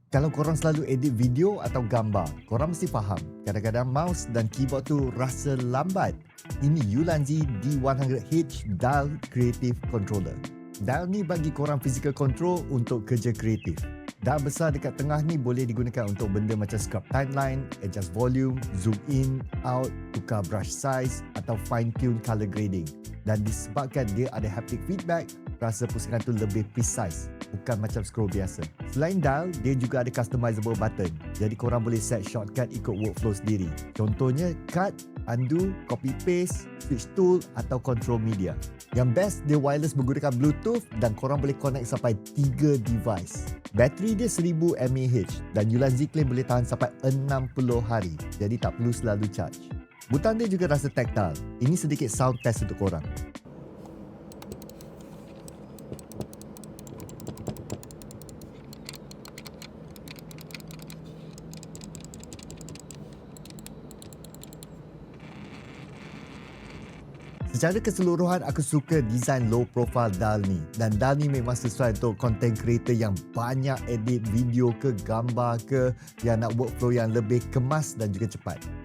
Kalau korang selalu edit video atau gambar, korang mesti faham. Kadang-kadang mouse dan keyboard tu rasa lambat. Ini Ulanzi D100H Dial Creative Controller. Dial ni bagi korang physical control untuk kerja kreatif. Dial besar dekat tengah ni boleh digunakan untuk benda macam scrub timeline, adjust volume, zoom in, out, tukar brush size atau fine tune color grading. Dan disebabkan dia ada haptic feedback, rasa pusingan tu lebih precise, bukan macam scroll biasa. Selain dial, dia juga ada customizable button. Jadi korang boleh set shortcut ikut workflow sendiri. Contohnya cut, undo, copy paste, switch tool atau control media. Yang best, dia wireless menggunakan Bluetooth dan korang boleh connect sampai 3 device. Bateri dia 1000 mAh dan Ulanzi claim boleh tahan sampai 60 hari. Jadi tak perlu selalu charge. Butang dia juga rasa tactile. Ini sedikit sound test untuk korang. Secara keseluruhan, aku suka design low profile dial ni. Dan dial ni memang sesuai untuk content creator yang banyak edit video ke gambar ke, yang nak workflow yang lebih kemas dan juga cepat.